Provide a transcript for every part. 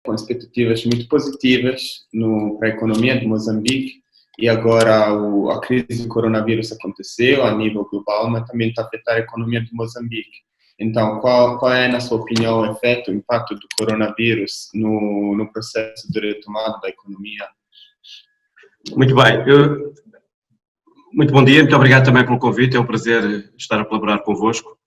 com expectativas muito positivas para a economia de Moçambique, e agora a crise do coronavírus aconteceu a nível global, mas também está a afetar a economia de Moçambique. Então, qual é, na sua opinião, o efeito, o impacto do coronavírus no processo de retomada da economia? Muito bem. Muito bom dia, muito obrigado também pelo convite, é um prazer estar a colaborar convosco.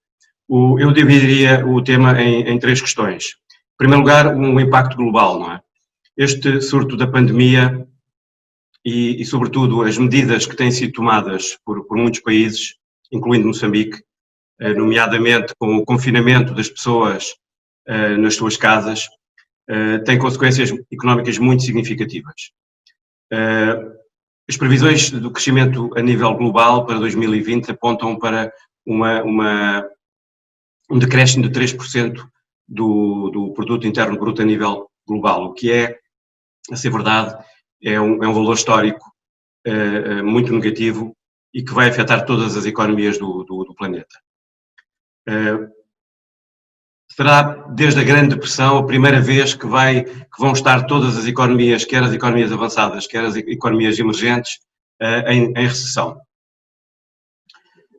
Eu dividiria o tema em três questões. Em primeiro lugar, um impacto global, não é? Este surto da pandemia e sobretudo, as medidas que têm sido tomadas por muitos países, incluindo Moçambique, nomeadamente com o confinamento das pessoas nas suas casas, têm consequências económicas muito significativas. As previsões do crescimento a nível global para 2020 apontam para um decréscimo de 3% do produto interno bruto a nível global, o que é, a ser verdade, é um valor histórico muito negativo e que vai afetar todas as economias do planeta. Será, desde a Grande Depressão, a primeira vez que vão estar todas as economias, quer as economias avançadas, quer as economias emergentes, em recessão.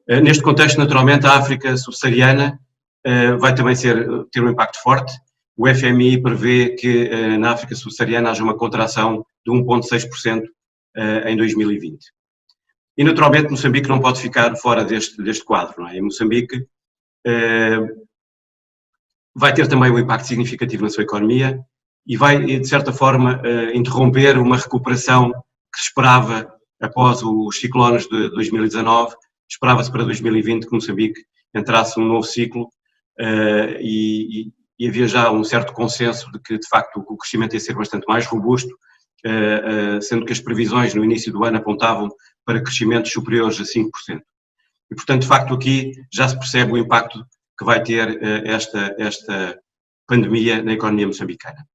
Neste contexto, naturalmente, a África subsaariana vai também ter um impacto forte. O FMI prevê que na África subsaariana haja uma contração de 1,6% em 2020. E, naturalmente, Moçambique não pode ficar fora deste quadro, não é? E Moçambique vai ter também um impacto significativo na sua economia e vai, de certa forma, interromper uma recuperação que se esperava após os ciclones de 2019. Esperava-se para 2020 que Moçambique entrasse num novo ciclo e havia já um certo consenso de que, de facto, o crescimento ia ser bastante mais robusto, sendo que as previsões no início do ano apontavam para crescimentos superiores a 5%. E, portanto, de facto, aqui já se percebe o impacto que vai ter esta pandemia na economia moçambicana.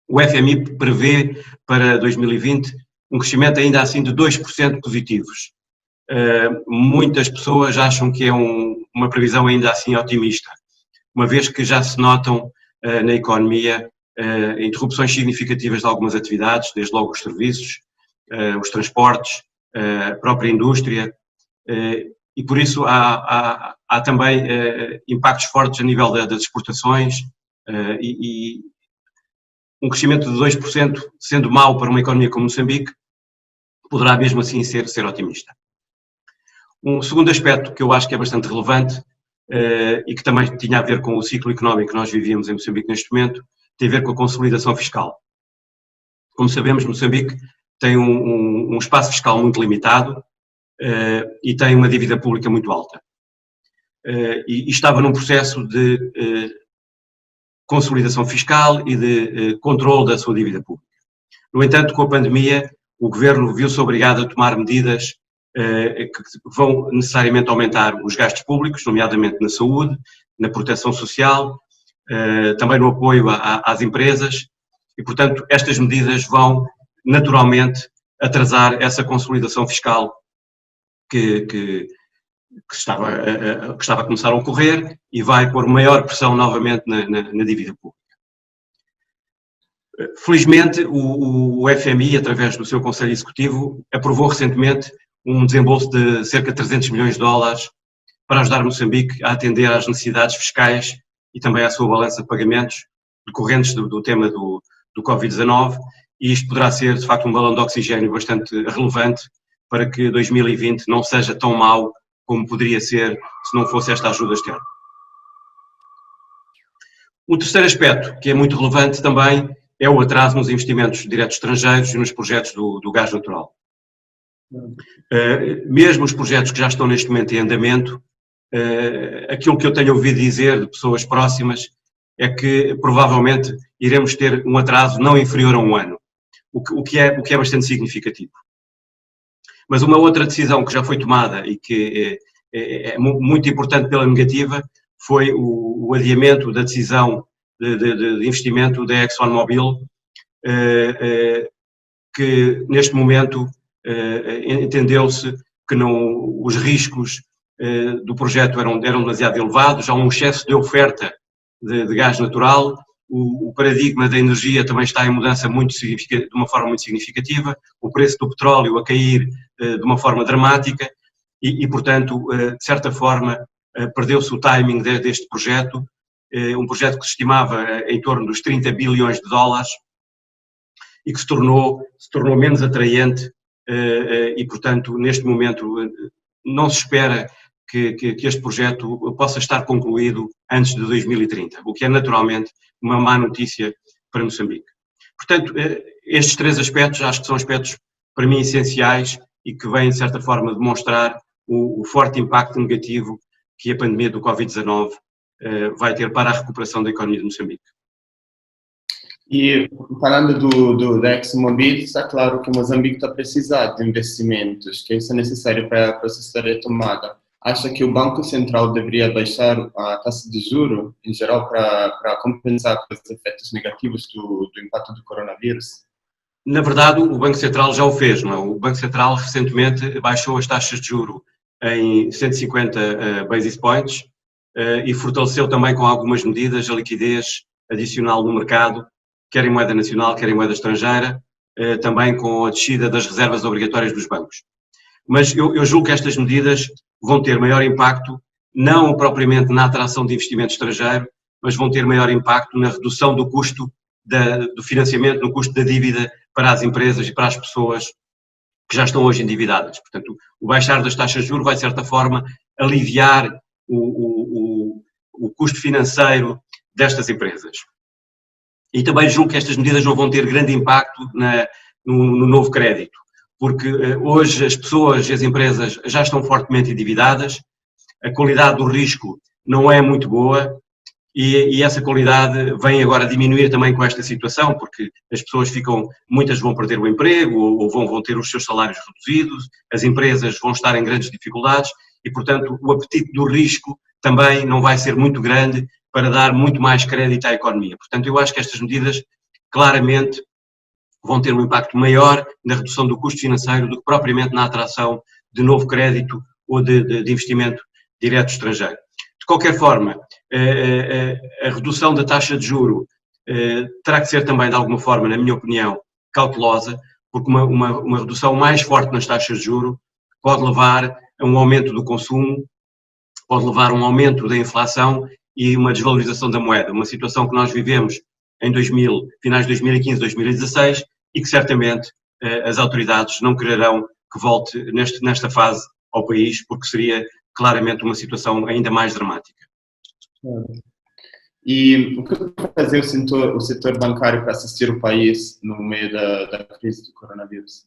O FMI prevê para 2020 um crescimento ainda assim de 2% positivos. Muitas pessoas acham que é uma previsão ainda assim otimista, uma vez que já se notam na economia interrupções significativas de algumas atividades, desde logo os serviços, os transportes, a própria indústria, e por isso há também impactos fortes a nível das exportações e um crescimento de 2%, sendo mau para uma economia como Moçambique, poderá mesmo assim ser otimista. Um segundo aspecto que eu acho que é bastante relevante e que também tinha a ver com o ciclo económico que nós vivíamos em Moçambique neste momento, tem a ver com a consolidação fiscal. Como sabemos, Moçambique tem um espaço fiscal muito limitado e tem uma dívida pública muito alta. E estava num processo de consolidação fiscal e de controle da sua dívida pública. No entanto, com a pandemia, o governo viu-se obrigado a tomar medidas que vão necessariamente aumentar os gastos públicos, nomeadamente na saúde, na proteção social, também no apoio às empresas, e, portanto, estas medidas vão naturalmente atrasar essa consolidação fiscal que estava a começar a ocorrer e vai pôr maior pressão novamente na dívida pública. Felizmente, o FMI, através do seu Conselho Executivo, aprovou recentemente um desembolso de cerca de 300 milhões de dólares para ajudar Moçambique a atender às necessidades fiscais e também à sua balança de pagamentos decorrentes do tema do Covid-19, e isto poderá ser, de facto, um balão de oxigênio bastante relevante para que 2020 não seja tão mau como poderia ser se não fosse esta ajuda externa. O terceiro aspecto, que é muito relevante também, é o atraso nos investimentos diretos estrangeiros e nos projetos do gás natural. Mesmo os projetos que já estão neste momento em andamento, aquilo que eu tenho ouvido dizer de pessoas próximas é que provavelmente iremos ter um atraso não inferior a um ano, o que é bastante significativo. Mas uma outra decisão que já foi tomada e que é muito importante pela negativa foi o adiamento da decisão de investimento da ExxonMobil, que neste momento entendeu-se que os riscos do projeto eram demasiado elevados, há um excesso de oferta de gás natural o paradigma da energia também está em mudança de uma forma muito significativa, o preço do petróleo a cair de uma forma dramática e portanto, de certa forma, perdeu-se o timing deste projeto, um projeto que se estimava em torno dos 30 bilhões de dólares e que se tornou menos atraente e, portanto, neste momento não se espera que este projeto possa estar concluído antes de 2030, o que é naturalmente uma má notícia para Moçambique. Portanto, estes três aspectos acho que são aspectos para mim essenciais e que vêm, de certa forma, demonstrar o forte impacto negativo que a pandemia do Covid-19 vai ter para a recuperação da economia de Moçambique. E falando da ExxonMobil, está claro que Moçambique está precisando de investimentos, que isso é necessário para processar a retomada. Acha que o Banco Central deveria baixar a taxa de juros, em geral, para compensar os efeitos negativos do impacto do coronavírus? Na verdade, o Banco Central já o fez, não é? O Banco Central recentemente baixou as taxas de juros em 150 basis points e fortaleceu também com algumas medidas a liquidez adicional no mercado, quer em moeda nacional, quer em moeda estrangeira, também com a descida das reservas obrigatórias dos bancos. Mas eu julgo que estas medidas vão ter maior impacto, não propriamente na atração de investimento estrangeiro, mas vão ter maior impacto na redução do custo do financiamento, no custo da dívida para as empresas e para as pessoas que já estão hoje endividadas. Portanto, o baixar das taxas de juros vai, de certa forma, aliviar o custo financeiro destas empresas. E também julgo que estas medidas não vão ter grande impacto no novo crédito, porque hoje as pessoas e as empresas já estão fortemente endividadas, a qualidade do risco não é muito boa e essa qualidade vem agora diminuir também com esta situação, porque as pessoas muitas vão perder o emprego ou vão ter os seus salários reduzidos, as empresas vão estar em grandes dificuldades e, portanto, o apetite do risco também não vai ser muito grande para dar muito mais crédito à economia. Portanto, eu acho que estas medidas claramente vão ter um impacto maior na redução do custo financeiro do que propriamente na atração de novo crédito ou de investimento direto estrangeiro. De qualquer forma, a redução da taxa de juro terá que ser também, de alguma forma, na minha opinião, cautelosa, porque uma redução mais forte nas taxas de juro pode levar a um aumento do consumo, pode levar a um aumento da inflação e uma desvalorização da moeda, uma situação que nós vivemos em finais de 2015, 2016 e que certamente as autoridades não quererão que volte nesta fase ao país, porque seria claramente uma situação ainda mais dramática. E o que vai fazer o setor bancário para assistir o país no meio da crise do coronavírus?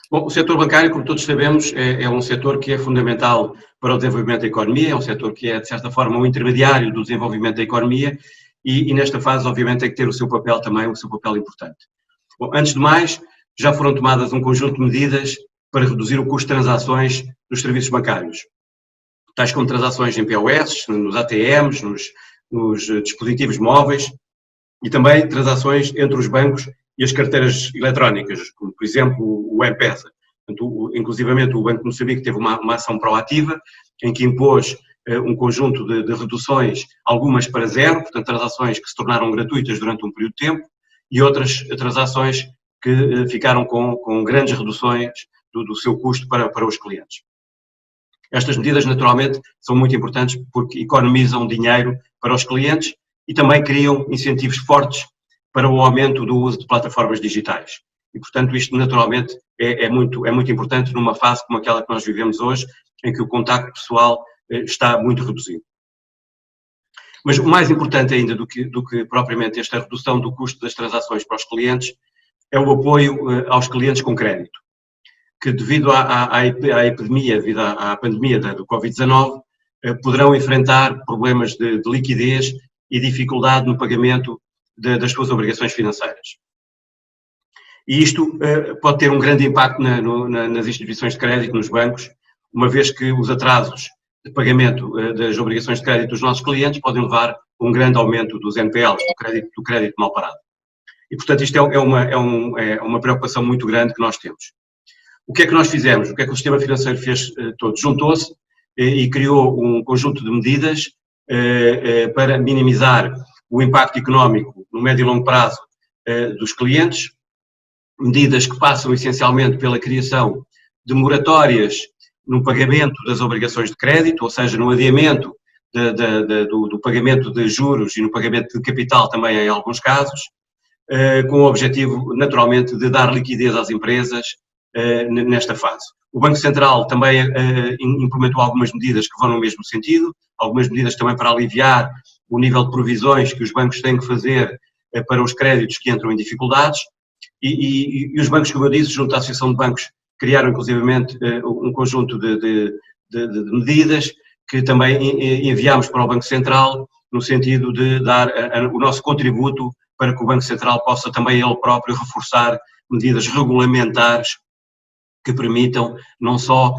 Bom, o setor bancário, como todos sabemos, é um setor que é fundamental para o desenvolvimento da economia, é um setor que é, de certa forma, um intermediário do desenvolvimento da economia e nesta fase, obviamente, tem que ter o seu papel também, o seu papel importante. Bom, antes de mais, já foram tomadas um conjunto de medidas para reduzir o custo de transações dos serviços bancários, tais como transações em POS, nos ATMs, nos dispositivos móveis e também transações entre os bancos e as carteiras eletrónicas, como por exemplo o M-Pesa. Inclusivamente o Banco de Moçambique teve uma ação proativa em que impôs um conjunto de reduções, algumas para zero, portanto transações que se tornaram gratuitas durante um período de tempo e outras transações que ficaram com grandes reduções do seu custo para os clientes. Estas medidas, naturalmente, são muito importantes porque economizam dinheiro para os clientes e também criam incentivos fortes para o aumento do uso de plataformas digitais. E, portanto, isto, naturalmente, é muito importante numa fase como aquela que nós vivemos hoje, em que o contacto pessoal está muito reduzido. Mas o mais importante ainda do que propriamente esta redução do custo das transações para os clientes é o apoio aos clientes com crédito, que devido à epidemia, devido à pandemia do Covid-19, poderão enfrentar problemas de liquidez e dificuldade no pagamento das suas obrigações financeiras. E isto pode ter um grande impacto nas instituições de crédito, nos bancos, uma vez que os atrasos de pagamento das obrigações de crédito dos nossos clientes podem levar a um grande aumento dos NPLs, do crédito mal parado. E, portanto, isto é uma preocupação muito grande que nós temos. O que é que nós fizemos? O que é que o sistema financeiro fez todo? Juntou-se e criou um conjunto de medidas para minimizar o impacto económico no médio e longo prazo dos clientes, medidas que passam essencialmente pela criação de moratórias no pagamento das obrigações de crédito, ou seja, no adiamento do pagamento de juros e no pagamento de capital também em alguns casos, com o objetivo, naturalmente, de dar liquidez às empresas nesta fase. O Banco Central também implementou algumas medidas que vão no mesmo sentido, algumas medidas também para aliviar o nível de provisões que os bancos têm que fazer para os créditos que entram em dificuldades, e os bancos, como eu disse, junto à Associação de Bancos, criaram inclusivamente um conjunto de medidas que também enviámos para o Banco Central, no sentido de dar o nosso contributo para que o Banco Central possa também ele próprio reforçar medidas regulamentares que permitam não só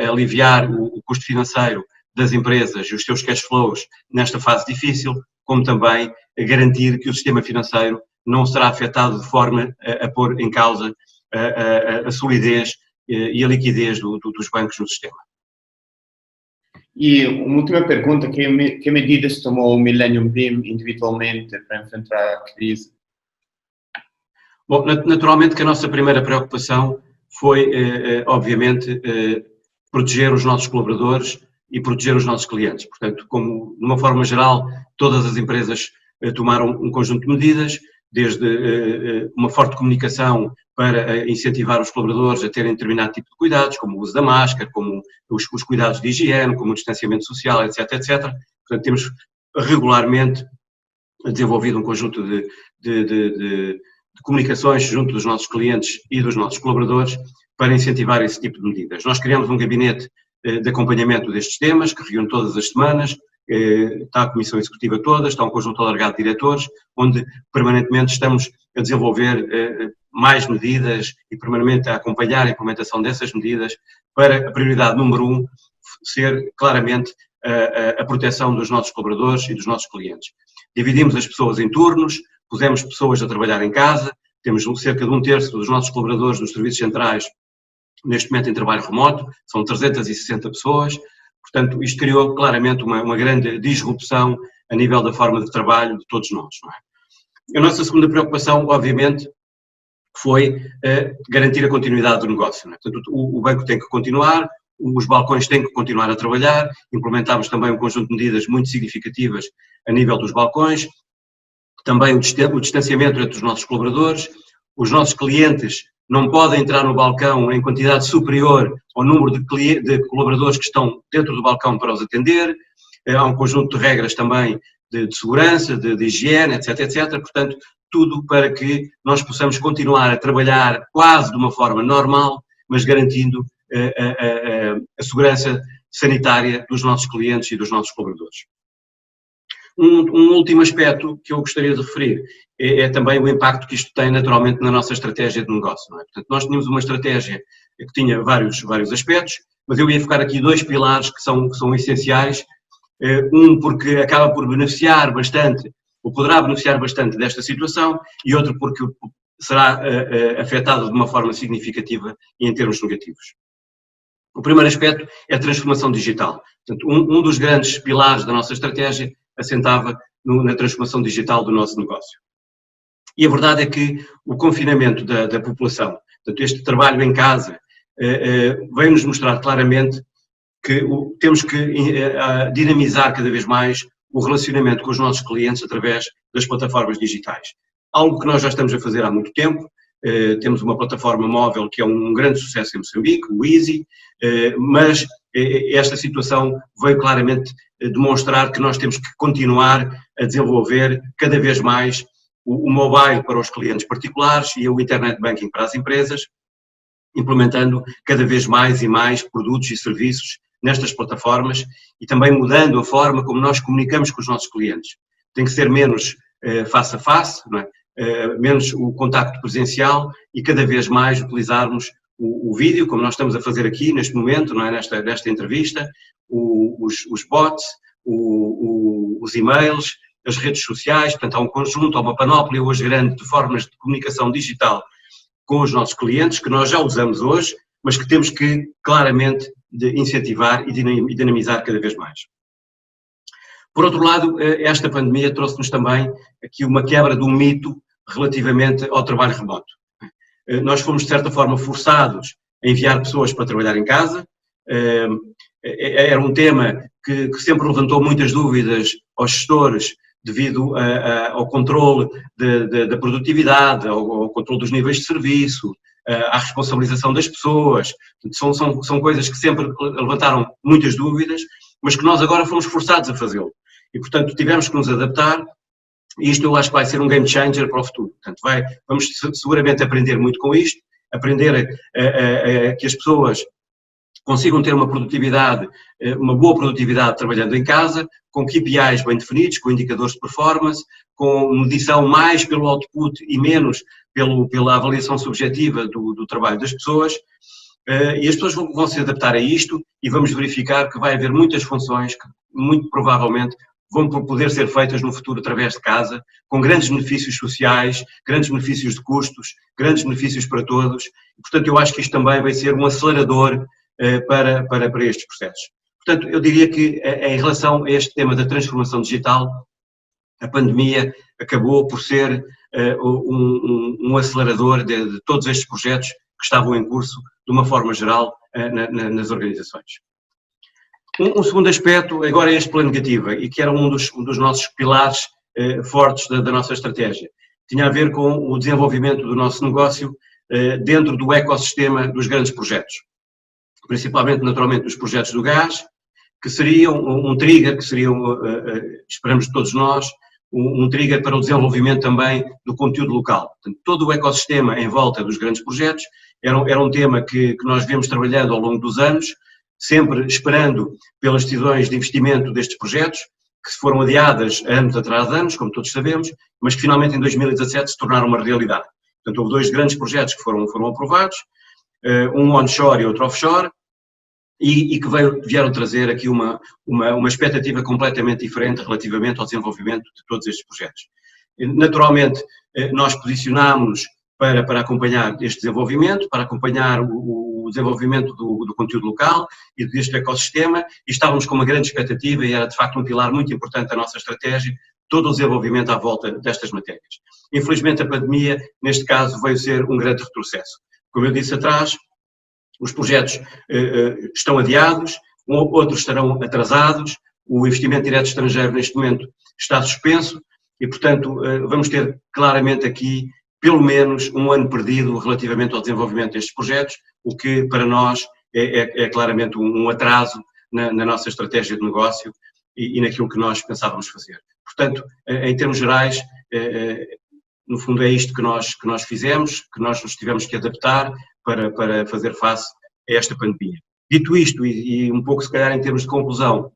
aliviar o custo financeiro das empresas e os seus cash flows nesta fase difícil, como também garantir que o sistema financeiro não será afetado de forma a pôr em causa a solidez e a liquidez dos bancos no sistema. E uma última pergunta, que medidas tomou o Millennium BIM individualmente para enfrentar a crise? Bom, naturalmente que a nossa primeira preocupação foi, obviamente, proteger os nossos colaboradores e proteger os nossos clientes. Portanto, como de uma forma geral, todas as empresas tomaram um conjunto de medidas, desde uma forte comunicação para incentivar os colaboradores a terem determinado tipo de cuidados, como o uso da máscara, como os cuidados de higiene, como o distanciamento social, etc, etc. Portanto, temos regularmente desenvolvido um conjunto de comunicações junto dos nossos clientes e dos nossos colaboradores para incentivar esse tipo de medidas. Nós criamos um gabinete de acompanhamento destes temas, que reúne todas as semanas, está a Comissão Executiva toda, está um conjunto alargado de diretores, onde permanentemente estamos a desenvolver mais medidas e permanentemente a acompanhar a implementação dessas medidas para a prioridade número 1 ser claramente a proteção dos nossos colaboradores e dos nossos clientes. Dividimos as pessoas em turnos, pusemos pessoas a trabalhar em casa, temos cerca de 1/3 dos nossos colaboradores dos serviços centrais neste momento em trabalho remoto, são 360 pessoas, portanto isto criou claramente uma grande disrupção a nível da forma de trabalho de todos nós. Não é? A nossa segunda preocupação, obviamente, foi garantir a continuidade do negócio. Não é? Portanto, o banco tem que continuar, os balcões têm que continuar a trabalhar, implementámos também um conjunto de medidas muito significativas a nível dos balcões, também o distanciamento entre os nossos colaboradores, os nossos clientes não podem entrar no balcão em quantidade superior ao número de colaboradores que estão dentro do balcão para os atender, há um conjunto de regras também de segurança, de higiene, etc, etc, portanto, tudo para que nós possamos continuar a trabalhar quase de uma forma normal, mas garantindo a segurança sanitária dos nossos clientes e dos nossos colaboradores. Um último aspecto que eu gostaria de referir é também o impacto que isto tem naturalmente na nossa estratégia de negócio. Não é? Portanto, nós tínhamos uma estratégia que tinha vários aspectos, mas eu ia focar aqui 2 pilares que são essenciais. Um porque acaba por beneficiar bastante, ou poderá beneficiar bastante desta situação, e outro porque será afetado de uma forma significativa e em termos negativos. O primeiro aspecto é a transformação digital. Portanto, um dos grandes pilares da nossa estratégia assentava na transformação digital do nosso negócio. E a verdade é que o confinamento da população, portanto, este trabalho em casa, veio-nos mostrar claramente que temos que dinamizar cada vez mais o relacionamento com os nossos clientes através das plataformas digitais. Algo que nós já estamos a fazer há muito tempo. Temos uma plataforma móvel que é um grande sucesso em Moçambique, o Easy, mas esta situação veio claramente demonstrar que nós temos que continuar a desenvolver cada vez mais o mobile para os clientes particulares e o internet banking para as empresas, implementando cada vez mais e mais produtos e serviços nestas plataformas e também mudando a forma como nós comunicamos com os nossos clientes. Tem que ser menos face a face, não é? Menos o contacto presencial e cada vez mais utilizarmos o vídeo, como nós estamos a fazer aqui neste momento, não é? nesta entrevista, os bots, os e-mails, as redes sociais, portanto há um conjunto, há uma panóplia hoje grande de formas de comunicação digital com os nossos clientes, que nós já usamos hoje, mas que temos que claramente incentivar e dinamizar cada vez mais. Por outro lado, esta pandemia trouxe-nos também aqui uma quebra do mito relativamente ao trabalho remoto. Nós fomos, de certa forma, forçados a enviar pessoas para trabalhar em casa. Era um tema que sempre levantou muitas dúvidas aos gestores devido ao controle da produtividade, ao controle dos níveis de serviço, à responsabilização das pessoas. São coisas que sempre levantaram muitas dúvidas, mas que nós agora fomos forçados a fazê-lo. E, portanto, tivemos que nos adaptar. E isto eu acho que vai ser um game changer para o futuro. Portanto, vamos seguramente aprender muito com isto, aprender que as pessoas consigam ter uma produtividade, uma boa produtividade trabalhando em casa, com KPIs bem definidos, com indicadores de performance, com medição mais pelo output e menos pela avaliação subjetiva do trabalho das pessoas. E as pessoas vão se adaptar a isto e vamos verificar que vai haver muitas funções que muito provavelmente vão poder ser feitas no futuro através de casa, com grandes benefícios sociais, grandes benefícios de custos, grandes benefícios para todos. Portanto, eu acho que isto também vai ser um acelerador para estes processos. Portanto, eu diria que em relação a este tema da transformação digital, a pandemia acabou por ser um acelerador de todos estes projetos que estavam em curso, de uma forma geral, nas organizações. Um segundo aspecto, agora é este pela negativa, e que era um dos nossos pilares fortes da nossa estratégia. Tinha a ver com o desenvolvimento do nosso negócio dentro do ecossistema dos grandes projetos. Principalmente, naturalmente, os projetos do gás, que seriam um trigger, que seriam, esperamos todos nós, um trigger para o desenvolvimento também do conteúdo local. Portanto, todo o ecossistema em volta dos grandes projetos era um tema que nós viemos trabalhando ao longo dos anos, sempre esperando pelas decisões de investimento destes projetos, que se foram adiadas anos atrás de anos, como todos sabemos, mas que finalmente em 2017 se tornaram uma realidade. Portanto, houve dois grandes projetos que foram aprovados, um onshore e outro offshore, e que vieram trazer aqui uma expectativa completamente diferente relativamente ao desenvolvimento de todos estes projetos. Naturalmente, nós posicionámos-nos para acompanhar este desenvolvimimento, para acompanhar o desenvolvimento do conteúdo local e deste ecossistema, e estávamos com uma grande expectativa e era de facto um pilar muito importante da nossa estratégia, todo o desenvolvimento à volta destas matérias. Infelizmente a pandemia, neste caso, veio ser um grande retrocesso. Como eu disse atrás, os projetos estão adiados, outros estarão atrasados, o investimento direto estrangeiro neste momento está suspenso e, portanto, vamos ter claramente aqui pelo menos um ano perdido relativamente ao desenvolvimento destes projetos, o que para nós é claramente um atraso na nossa estratégia de negócio e naquilo que nós pensávamos fazer. Portanto, em termos gerais, no fundo é isto que nós fizemos, que nós nos tivemos que adaptar para fazer face a esta pandemia. Dito isto, e um pouco se calhar em termos de conclusão,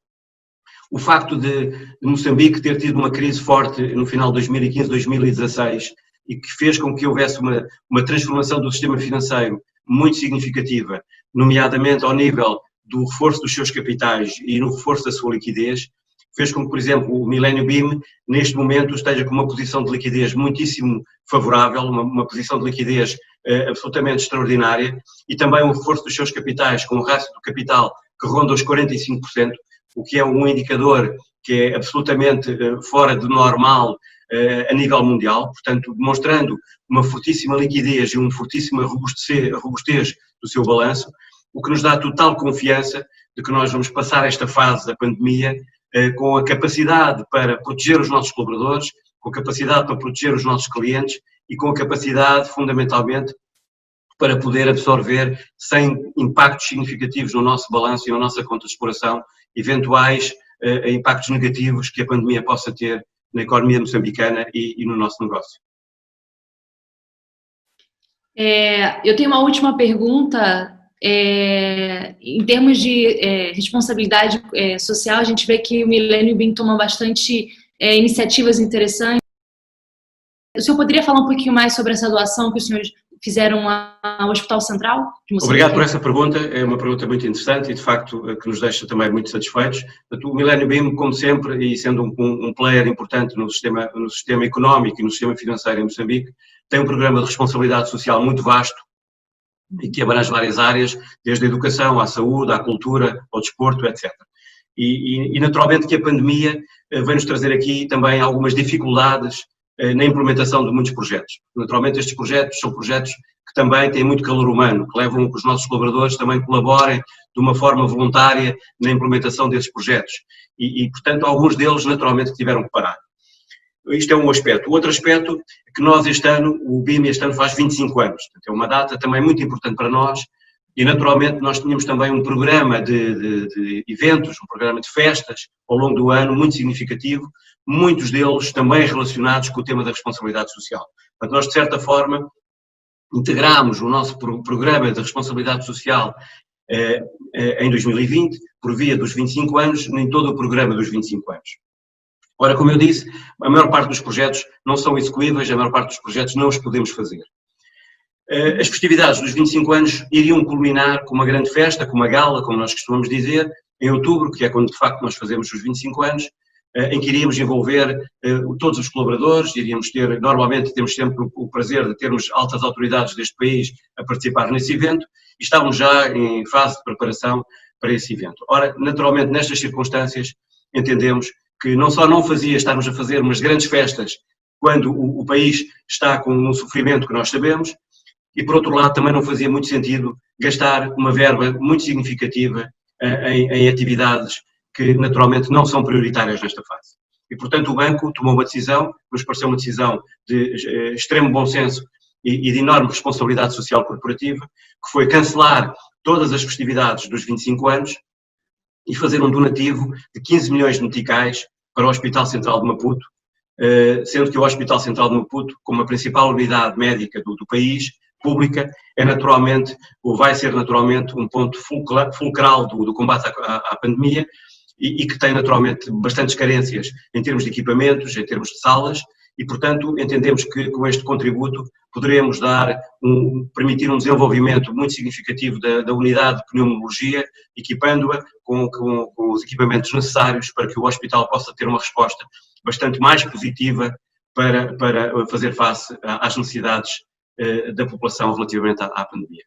o facto de Moçambique ter tido uma crise forte no final de 2015, 2016, e que fez com que houvesse uma transformação do sistema financeiro muito significativa, nomeadamente ao nível do reforço dos seus capitais e no reforço da sua liquidez, fez com que, por exemplo, o Millennium BIM, neste momento, esteja com uma posição de liquidez muitíssimo favorável, uma posição de liquidez absolutamente extraordinária, e também um reforço dos seus capitais, com o rácio do capital que ronda os 45%, o que é um indicador que é absolutamente fora do normal a nível mundial, portanto, demonstrando uma fortíssima liquidez e uma fortíssima robustez do seu balanço, o que nos dá total confiança de que nós vamos passar esta fase da pandemia com a capacidade para proteger os nossos colaboradores, com a capacidade para proteger os nossos clientes e com a capacidade, fundamentalmente, para poder absorver, sem impactos significativos no nosso balanço e na nossa conta de exploração, eventuais impactos negativos que a pandemia possa ter na economia moçambicana e no nosso negócio. Eu tenho uma última pergunta. Em termos de responsabilidade social, a gente vê que o Millennium BIM toma bastante iniciativas interessantes. O senhor poderia falar um pouquinho mais sobre essa doação que os senhores fizeram ao Hospital Central de Moçambique? Obrigado por essa pergunta, é uma pergunta muito interessante e de facto que nos deixa também muito satisfeitos. O Millennium BIM, como sempre, e sendo um player importante no sistema económico e no sistema financeiro em Moçambique, tem um programa de responsabilidade social muito vasto e que abrange várias áreas, desde a educação, à saúde, à cultura, ao desporto, etc. E naturalmente que a pandemia vai-nos trazer aqui também algumas dificuldades na implementação de muitos projetos. Naturalmente estes projetos são projetos que também têm muito calor humano, que levam a que os nossos colaboradores também colaborem de uma forma voluntária na implementação desses projetos. Portanto, alguns deles naturalmente tiveram que parar. Isto é um aspecto. O outro aspecto é que nós este ano, o BIM este ano faz 25 anos. Portanto, é uma data também muito importante para nós e naturalmente nós tínhamos também um programa de eventos, um programa de festas ao longo do ano muito significativo, muitos deles também relacionados com o tema da responsabilidade social. Portanto, nós de certa forma integramos o nosso programa de responsabilidade social em 2020, por via dos 25 anos, em todo o programa dos 25 anos. Ora, como eu disse, a maior parte dos projetos não são execuíveis, a maior parte dos projetos não os podemos fazer. As festividades dos 25 anos iriam culminar com uma grande festa, com uma gala, como nós costumamos dizer, em outubro, que é quando de facto nós fazemos os 25 anos, em que iríamos envolver todos os colaboradores, normalmente temos sempre o prazer de termos altas autoridades deste país a participar nesse evento, e estávamos já em fase de preparação para esse evento. Ora, naturalmente, nestas circunstâncias, entendemos que não só não fazia estarmos a fazer umas grandes festas quando o país está com um sofrimento que nós sabemos, e por outro lado também não fazia muito sentido gastar uma verba muito significativa em atividades que naturalmente não são prioritárias nesta fase. E portanto o banco tomou uma decisão, nos pareceu uma decisão de extremo bom senso e de enorme responsabilidade social corporativa, que foi cancelar todas as festividades dos 25 anos e fazer um donativo de 15 milhões de meticais para o Hospital Central de Maputo, sendo que o Hospital Central de Maputo, como a principal unidade médica do país, pública, vai ser naturalmente um ponto fulcral do combate à pandemia e que tem naturalmente bastantes carências em termos de equipamentos, em termos de salas, e portanto entendemos que com este contributo poderemos permitir um desenvolvimento muito significativo da unidade de pneumologia, equipando-a com os equipamentos necessários para que o hospital possa ter uma resposta bastante mais positiva para fazer face às necessidades da população relativamente à pandemia.